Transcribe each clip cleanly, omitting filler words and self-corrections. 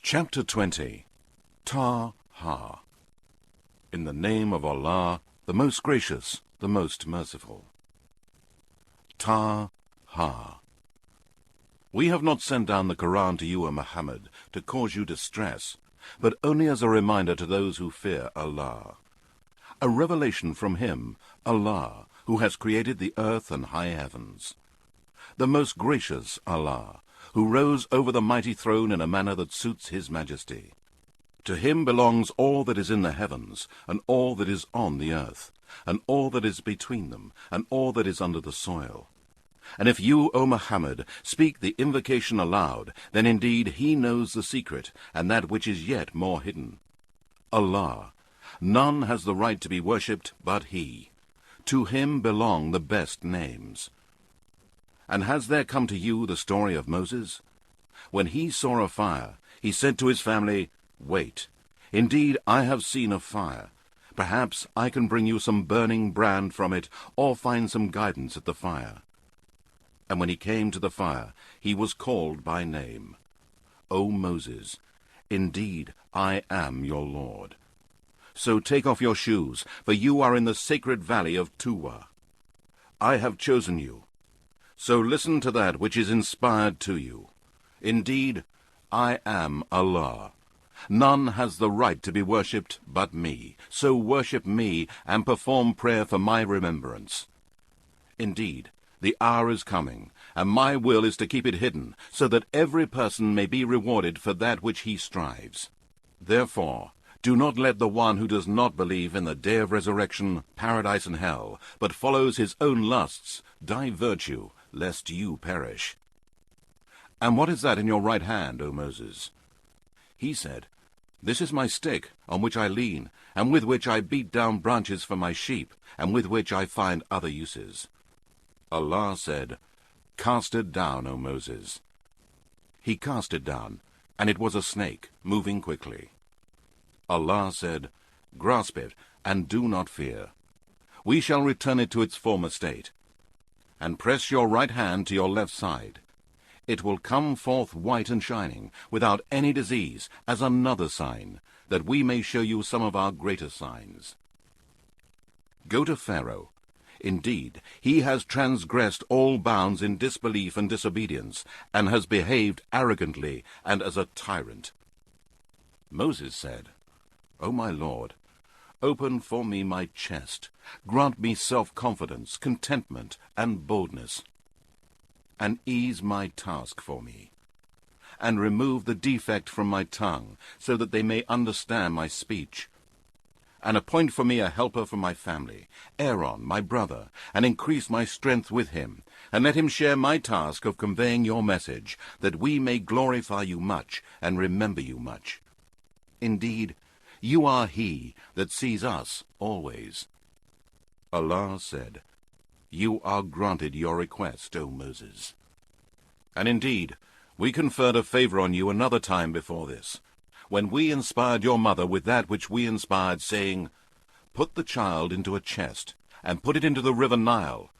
Chapter 20. Ta-ha. In the name of Allah, the most gracious, the most merciful. Ta-ha. We have not sent down the Quran to you, O Muhammad, to cause you distress, but only as a reminder to those who fear Allah. A revelation from Him, Allah, who has created the earth and high heavens. The most gracious Allah, who rose over the mighty throne in a manner that suits His majesty. To Him belongs all that is in the heavens, and all that is on the earth, and all that is between them, and all that is under the soil. And if you, O Muhammad, speak the invocation aloud, then indeed He knows the secret, and that which is yet more hidden. Allah, none has the right to be worshipped but He. To Him belong the best names. And has there come to you the story of Moses? When he saw a fire, he said to his family, "Wait, indeed I have seen a fire. Perhaps I can bring you some burning brand from it, or find some guidance at the fire." And when he came to the fire, he was called by name. "O Moses, indeed I am your Lord. So take off your shoes, for you are in the sacred valley of Tuwa. I have chosen you. So listen to that which is inspired to you. Indeed, I am Allah. None has the right to be worshipped but me. So worship me and perform prayer for my remembrance. Indeed, the hour is coming, and my will is to keep it hidden, so that every person may be rewarded for that which he strives. Therefore, do not let the one who does not believe in the day of resurrection, paradise and hell, but follows his own lusts, divert you, lest you perish." "And what is that in your right hand, O Moses?" He said, "This is my stick, on which I lean, and with which I beat down branches for my sheep, and with which I find other uses." Allah said, "Cast it down, O Moses." He cast it down, and it was a snake, moving quickly. Allah said, "Grasp it, and do not fear. We shall return it to its former state. And press your right hand to your left side. It will come forth white and shining, without any disease, as another sign, that we may show you some of our greater signs. Go to Pharaoh. Indeed, he has transgressed all bounds in disbelief and disobedience, and has behaved arrogantly and as a tyrant." Moses said, "O my Lord, open for me my chest, grant me self-confidence, contentment, and boldness, and ease my task for me, and remove the defect from my tongue, so that they may understand my speech. And appoint for me a helper for my family, Aaron, my brother, and increase my strength with him, and let him share my task of conveying your message, that we may glorify you much, and remember you much. Indeed, you are He that sees us always." Allah said, "You are granted your request, O Moses. And indeed, we conferred a favor on you another time before this, when we inspired your mother with that which we inspired, saying, 'Put the child into a chest, and put it into the river Nile.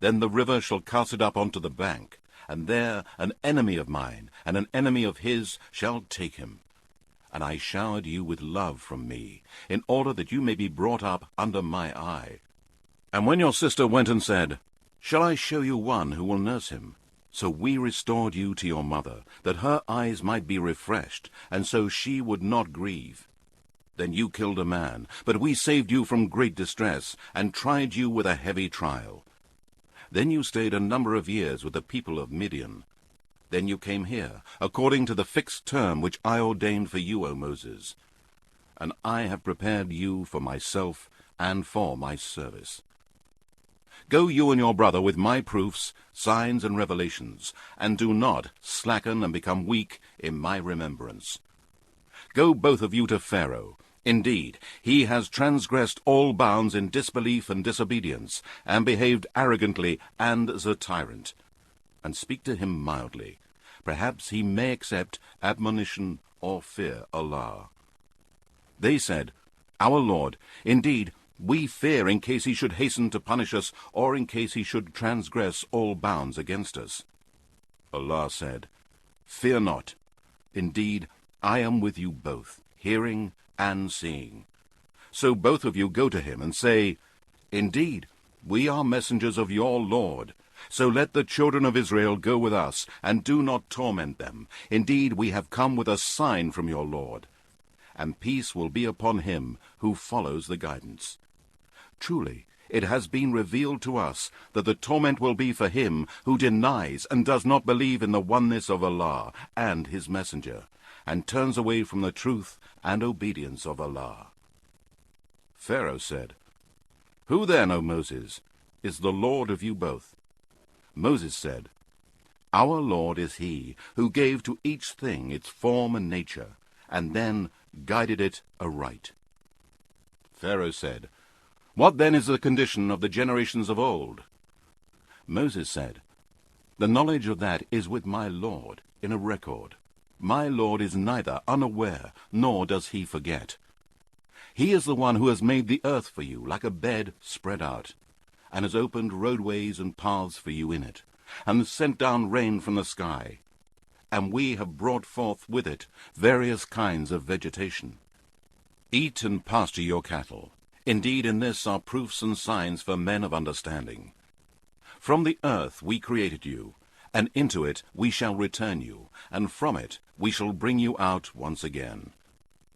Then the river shall cast it up onto the bank, and there an enemy of mine and an enemy of his shall take him. And I showered you with love from me, in order that you may be brought up under my eye.' And when your sister went and said, 'Shall I show you one who will nurse him?' So we restored you to your mother, that her eyes might be refreshed, and so she would not grieve. Then you killed a man, but we saved you from great distress, and tried you with a heavy trial. Then you stayed a number of years with the people of Midian. Then you came here, according to the fixed term which I ordained for you, O Moses. And I have prepared you for myself and for my service. Go you and your brother with my proofs, signs, and revelations, and do not slacken and become weak in my remembrance. Go both of you to Pharaoh. Indeed, he has transgressed all bounds in disbelief and disobedience, and behaved arrogantly and as a tyrant. And speak to him mildly. Perhaps he may accept admonition or fear Allah." They said, "Our Lord, indeed, we fear in case he should hasten to punish us, or in case he should transgress all bounds against us." Allah said, "Fear not. Indeed, I am with you both, hearing and seeing. So both of you go to him and say, Indeed, we are messengers of your Lord. So let the children of Israel go with us, and do not torment them. Indeed, we have come with a sign from your Lord. And peace will be upon him who follows the guidance. Truly, it has been revealed to us that the torment will be for him who denies and does not believe in the oneness of Allah and his messenger, and turns away from the truth and obedience of Allah. Pharaoh said, Who then, O Moses, is the Lord of you both? Moses said, Our Lord is he who gave to each thing its form and nature, and then guided it aright. Pharaoh said, What then is the condition of the generations of old? Moses said, The knowledge of that is with my Lord in a record. My Lord is neither unaware, nor does he forget. He is the one who has made the earth for you like a bed spread out, and has opened roadways and paths for you in it, and sent down rain from the sky. And we have brought forth with it various kinds of vegetation. Eat and pasture your cattle. Indeed, in this are proofs and signs for men of understanding. From the earth we created you, and into it we shall return you, and from it we shall bring you out once again.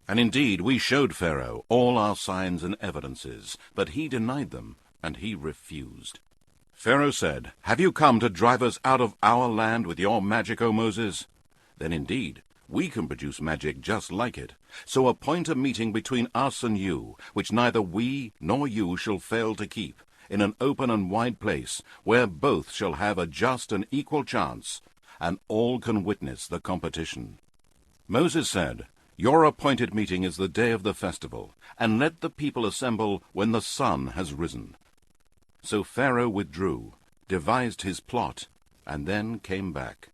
And indeed we showed Pharaoh all our signs and evidences, but he denied them, and he refused. Pharaoh said, Have you come to drive us out of our land with your magic, O Moses? Then indeed we can produce magic just like it. So appoint a meeting between us and you, which neither we nor you shall fail to keep, in an open and wide place, where both shall have a just and equal chance, and all can witness the competition. Moses said, Your appointed meeting is the day of the festival, and let the people assemble when the sun has risen. So Pharaoh withdrew, devised his plot, and then came back.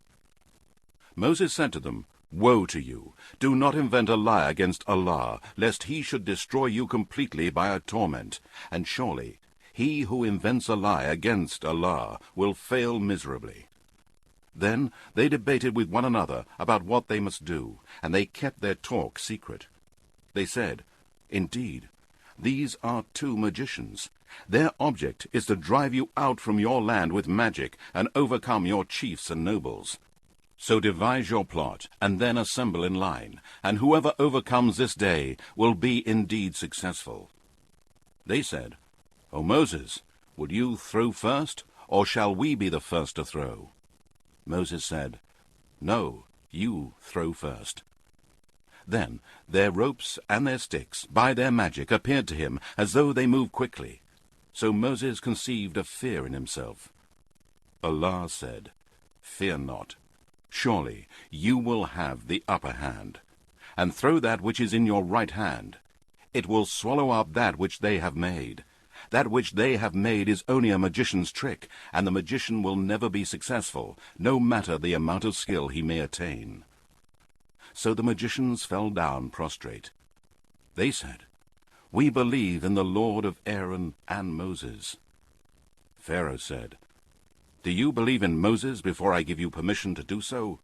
Moses said to them, Woe to you! Do not invent a lie against Allah, lest he should destroy you completely by a torment. And surely he who invents a lie against Allah will fail miserably. Then they debated with one another about what they must do, and they kept their talk secret. They said, Indeed, these are two magicians. Their object is to drive you out from your land with magic and overcome your chiefs and nobles. So devise your plot, and then assemble in line, and whoever overcomes this day will be indeed successful. They said, O Moses, will you throw first, or shall we be the first to throw? Moses said, No, you throw first. Then their ropes and their sticks, by their magic, appeared to him as though they moved quickly. So Moses conceived a fear in himself. Allah said, Fear not. Surely you will have the upper hand. And throw that which is in your right hand. It will swallow up that which they have made. That which they have made is only a magician's trick, and the magician will never be successful, no matter the amount of skill he may attain. So the magicians fell down prostrate. They said, We believe in the Lord of Aaron and Moses. Pharaoh said, Do you believe in Moses before I give you permission to do so?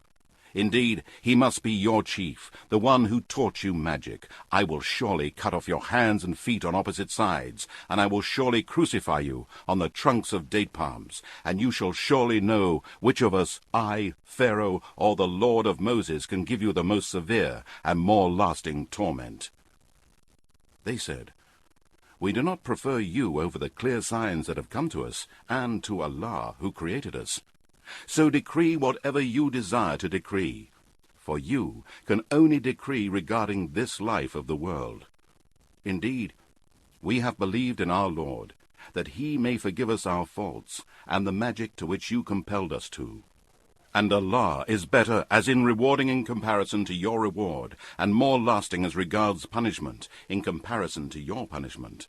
Indeed, he must be your chief, the one who taught you magic. I will surely cut off your hands and feet on opposite sides, and I will surely crucify you on the trunks of date palms, and you shall surely know which of us, I, Pharaoh, or the Lord of Moses, can give you the most severe and more lasting torment. They said, We do not prefer you over the clear signs that have come to us, and to Allah who created us. So decree whatever you desire to decree, for you can only decree regarding this life of the world. Indeed, we have believed in our Lord, that he may forgive us our faults, and the magic to which you compelled us to. And Allah is better as in rewarding in comparison to your reward, and more lasting as regards punishment in comparison to your punishment.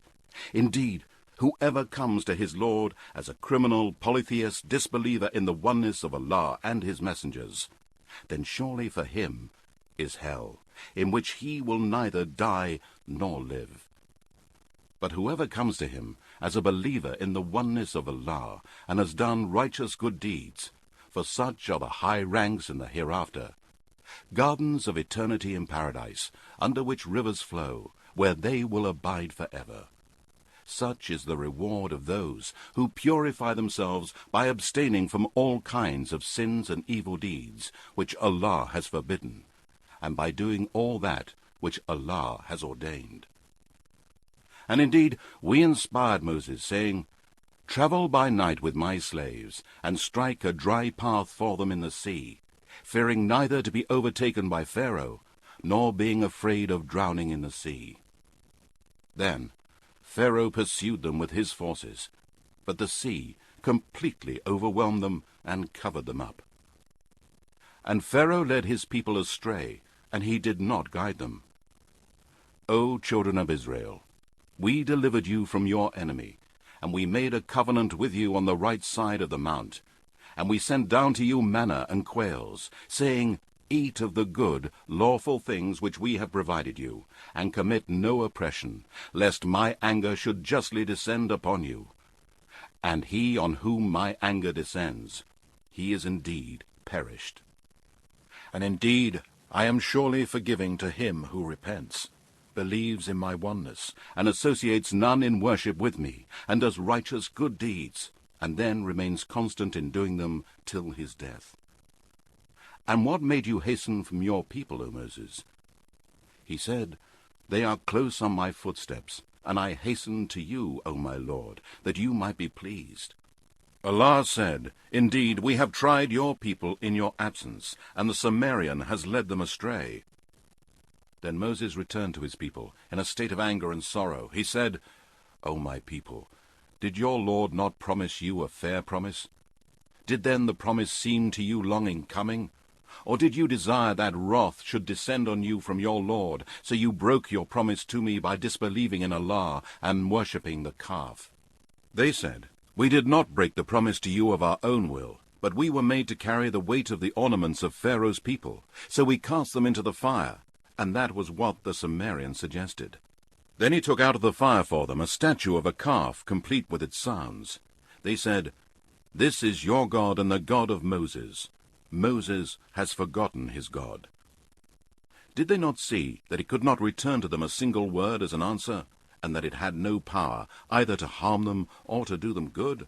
Indeed, whoever comes to his Lord as a criminal, polytheist, disbeliever in the oneness of Allah and his messengers, then surely for him is hell, in which he will neither die nor live. But whoever comes to him as a believer in the oneness of Allah and has done righteous good deeds, for such are the high ranks in the hereafter, gardens of eternity in paradise, under which rivers flow, where they will abide forever. Such is the reward of those who purify themselves by abstaining from all kinds of sins and evil deeds, which Allah has forbidden, and by doing all that which Allah has ordained. And indeed, we inspired Moses, saying, Travel by night with my slaves, and strike a dry path for them in the sea, fearing neither to be overtaken by Pharaoh, nor being afraid of drowning in the sea. Then Pharaoh pursued them with his forces, but the sea completely overwhelmed them and covered them up. And Pharaoh led his people astray, and he did not guide them. O children of Israel, we delivered you from your enemy, and we made a covenant with you on the right side of the mount, and we sent down to you manna and quails, saying, Eat of the good, lawful things which we have provided you, and commit no oppression, lest my anger should justly descend upon you. And he on whom my anger descends, he is indeed perished. And indeed, I am surely forgiving to him who repents, believes in my oneness, and associates none in worship with me, and does righteous good deeds, and then remains constant in doing them till his death. And what made you hasten from your people, O Moses? He said, They are close on my footsteps, and I hasten to you, O my Lord, that you might be pleased. Allah said, Indeed, we have tried your people in your absence, and the Sumerian has led them astray. Then Moses returned to his people in a state of anger and sorrow. He said, O my people, did your Lord not promise you a fair promise? Did then the promise seem to you long in coming? Or did you desire that wrath should descend on you from your Lord, so you broke your promise to me by disbelieving in Allah and worshipping the calf? They said, We did not break the promise to you of our own will, but we were made to carry the weight of the ornaments of Pharaoh's people, so we cast them into the fire, and that was what the Sumerian suggested. Then he took out of the fire for them a statue of a calf, complete with its sounds. They said, This is your God and the God of Moses. Moses has forgotten his God. Did they not see that he could not return to them a single word as an answer, and that it had no power either to harm them or to do them good?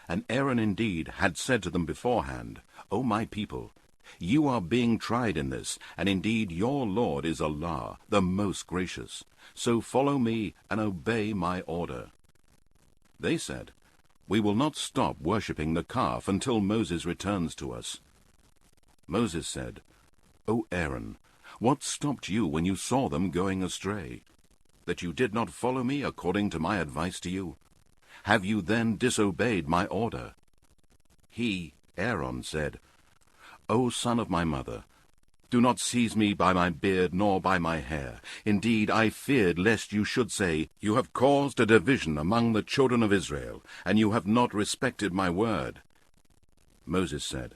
And Aaron indeed had said to them beforehand, O my people, you are being tried in this, and indeed your Lord is Allah, the most gracious. So follow me and obey my order. They said, We will not stop worshipping the calf until Moses returns to us. Moses said, O Aaron, what stopped you when you saw them going astray? That you did not follow me according to my advice to you? Have you then disobeyed my order? He, Aaron, said, O son of my mother, do not seize me by my beard nor by my hair. Indeed, I feared lest you should say, You have caused a division among the children of Israel, and you have not respected my word. Moses said,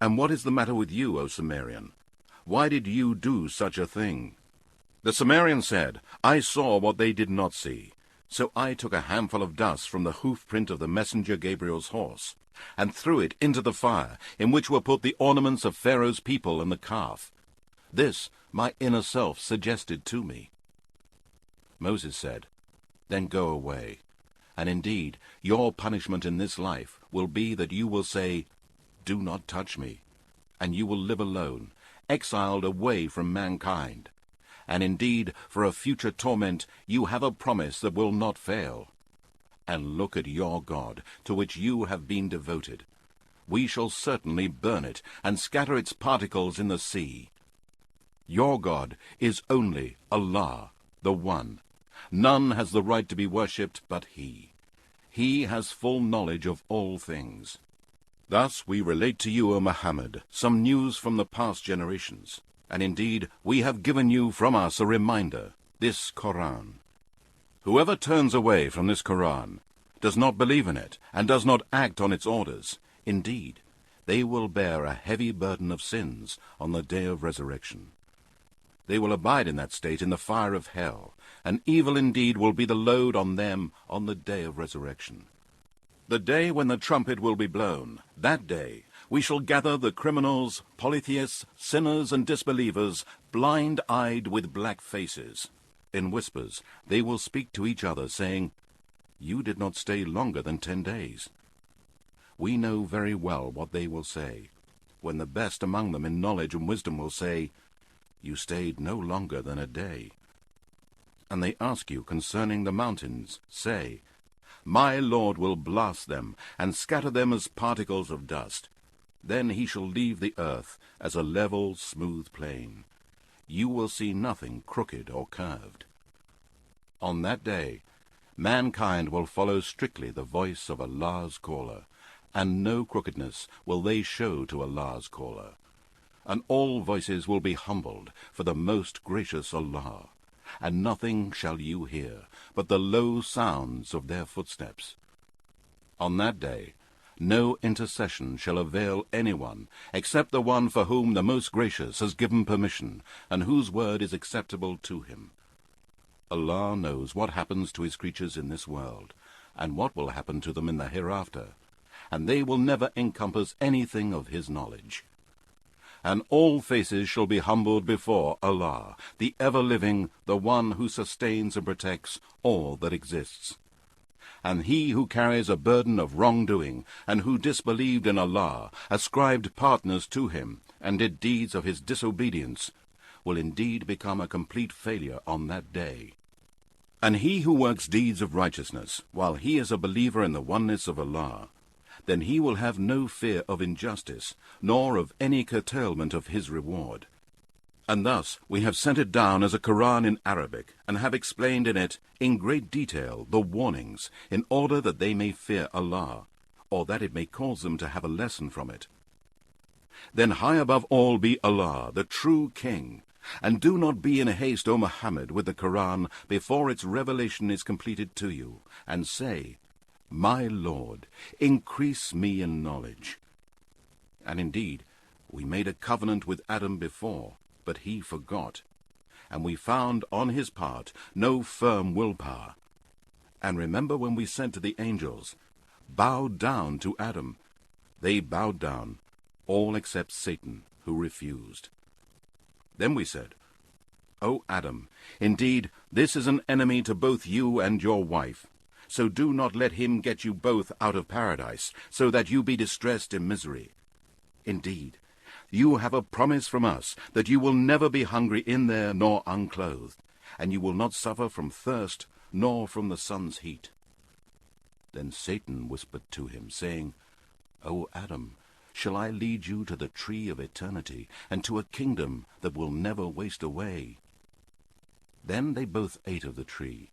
And what is the matter with you, O Sumerian? Why did you do such a thing? The Sumerian said, I saw what they did not see. So I took a handful of dust from the hoof-print of the messenger Gabriel's horse, and threw it into the fire, in which were put the ornaments of Pharaoh's people and the calf. This my inner self suggested to me. Moses said, Then go away, and indeed your punishment in this life will be that you will say, Do not touch me, and you will live alone, exiled away from mankind. And indeed, for a future torment, you have a promise that will not fail. And look at your God, to which you have been devoted. We shall certainly burn it, and scatter its particles in the sea. Your God is only Allah, the One. None has the right to be worshipped but He. He has full knowledge of all things. Thus we relate to you, O Muhammad, some news from the past generations. And indeed, we have given you from us a reminder, this Quran. Whoever turns away from this Quran, does not believe in it, and does not act on its orders, indeed, they will bear a heavy burden of sins on the day of resurrection. They will abide in that state in the fire of hell, and evil indeed will be the load on them on the day of resurrection. The day when the trumpet will be blown, that day We shall gather the criminals, polytheists, sinners, and disbelievers, blind-eyed with black faces. In whispers they will speak to each other, saying, "You did not stay longer than 10 days." We know very well what they will say, when the best among them in knowledge and wisdom will say, "You stayed no longer than a day." And they ask you concerning the mountains, say, "My Lord will blast them, and scatter them as particles of dust. Then he shall leave the earth as a level, smooth plain. You will see nothing crooked or curved." On that day, mankind will follow strictly the voice of Allah's caller, and no crookedness will they show to Allah's caller. And all voices will be humbled for the most gracious Allah, and nothing shall you hear but the low sounds of their footsteps. On that day, no intercession shall avail anyone except the one for whom the Most Gracious has given permission, and whose word is acceptable to him. Allah knows what happens to his creatures in this world, and what will happen to them in the hereafter, and they will never encompass anything of his knowledge. And all faces shall be humbled before Allah, the ever-living, the one who sustains and protects all that exists. And he who carries a burden of wrongdoing, and who disbelieved in Allah, ascribed partners to him, and did deeds of his disobedience, will indeed become a complete failure on that day. And he who works deeds of righteousness, while he is a believer in the oneness of Allah, then he will have no fear of injustice, nor of any curtailment of his reward. And thus we have sent it down as a Quran in Arabic, and have explained in it in great detail the warnings, in order that they may fear Allah, or that it may cause them to have a lesson from it. Then high above all be Allah, the true King, and do not be in haste, O Muhammad, with the Quran before its revelation is completed to you, and say, "My Lord, increase me in knowledge." And indeed, we made a covenant with Adam before, but he forgot, and we found on his part no firm willpower. And remember when we said to the angels, "Bow down to Adam." They bowed down, all except Satan, who refused. Then we said, "O Adam, indeed this is an enemy to both you and your wife. So do not let him get you both out of paradise, so that you be distressed in misery. Indeed, you have a promise from us that you will never be hungry in there nor unclothed, and you will not suffer from thirst nor from the sun's heat." Then Satan whispered to him, saying, "O Adam, shall I lead you to the tree of eternity, and to a kingdom that will never waste away?" Then they both ate of the tree,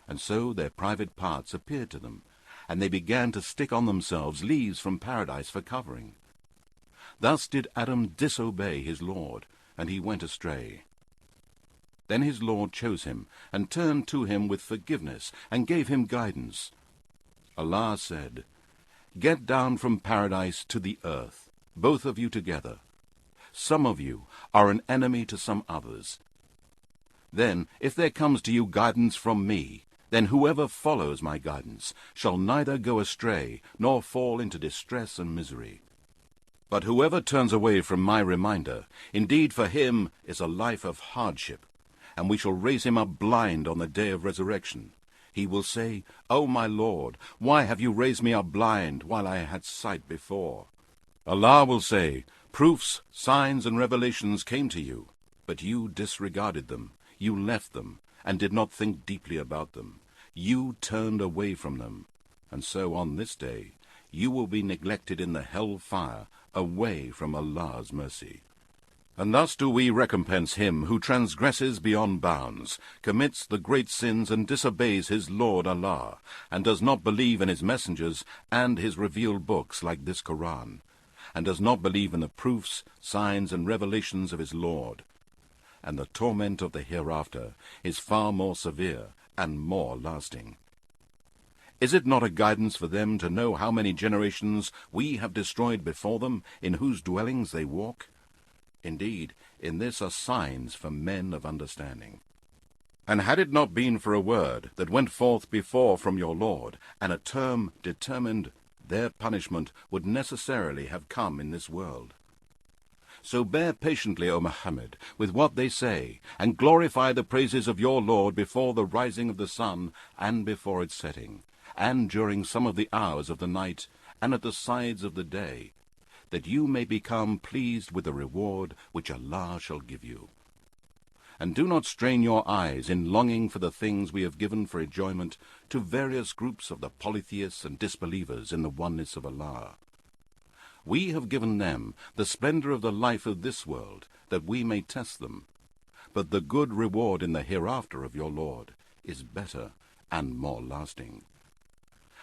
and so their private parts appeared to them, and they began to stick on themselves leaves from paradise for covering. Thus did Adam disobey his Lord, and he went astray. Then his Lord chose him, and turned to him with forgiveness, and gave him guidance. Allah said, "Get down from paradise to the earth, both of you together. Some of you are an enemy to some others. Then, if there comes to you guidance from me, then whoever follows my guidance shall neither go astray nor fall into distress and misery. But whoever turns away from my reminder, indeed for him is a life of hardship, and we shall raise him up blind on the day of resurrection. He will say, 'O my Lord, why have you raised me up blind while I had sight before?' Allah will say, 'Proofs, signs, and revelations came to you, but you disregarded them, you left them, and did not think deeply about them. You turned away from them, and so on this day you will be neglected in the hell fire, away from Allah's mercy.' And thus do we recompense him who transgresses beyond bounds, commits the great sins, and disobeys his Lord Allah, and does not believe in his messengers and his revealed books like this Quran, and does not believe in the proofs, signs, and revelations of his Lord. And the torment of the hereafter is far more severe and more lasting. Is it not a guidance for them to know how many generations we have destroyed before them, in whose dwellings they walk? Indeed, in this are signs for men of understanding. And had it not been for a word that went forth before from your Lord, and a term determined, their punishment would necessarily have come in this world. So bear patiently, O Muhammad, with what they say, and glorify the praises of your Lord before the rising of the sun and before its setting, and during some of the hours of the night, and at the sides of the day, that you may become pleased with the reward which Allah shall give you. And do not strain your eyes in longing for the things we have given for enjoyment to various groups of the polytheists and disbelievers in the oneness of Allah. We have given them the splendor of the life of this world, that we may test them. But the good reward in the hereafter of your Lord is better and more lasting.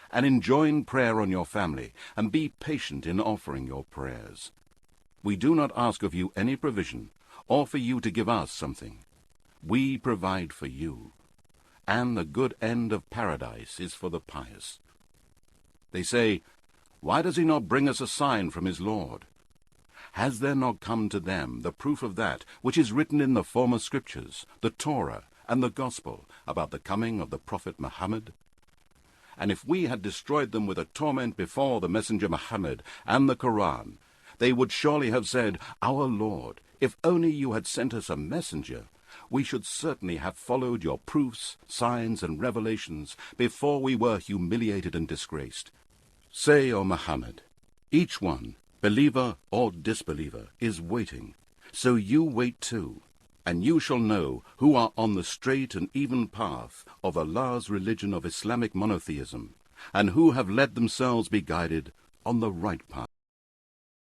And enjoin prayer on your family, and be patient in offering your prayers. We do not ask of you any provision, or for you to give us something. We provide for you, and the good end of paradise is for the pious. They say, why does he not bring us a sign from his Lord? Has there not come to them the proof of that which is written in the former scriptures, the Torah and the Gospel, about the coming of the Prophet Muhammad? And if we had destroyed them with a torment before the Messenger Muhammad and the Quran, they would surely have said, Our Lord, if only you had sent us a messenger, we should certainly have followed your proofs, signs, and revelations before we were humiliated and disgraced. Say, O Muhammad, each one, believer or disbeliever, is waiting, so you wait too, and you shall know who are on the straight and even path of Allah's religion of Islamic monotheism, and who have let themselves be guided on the right path.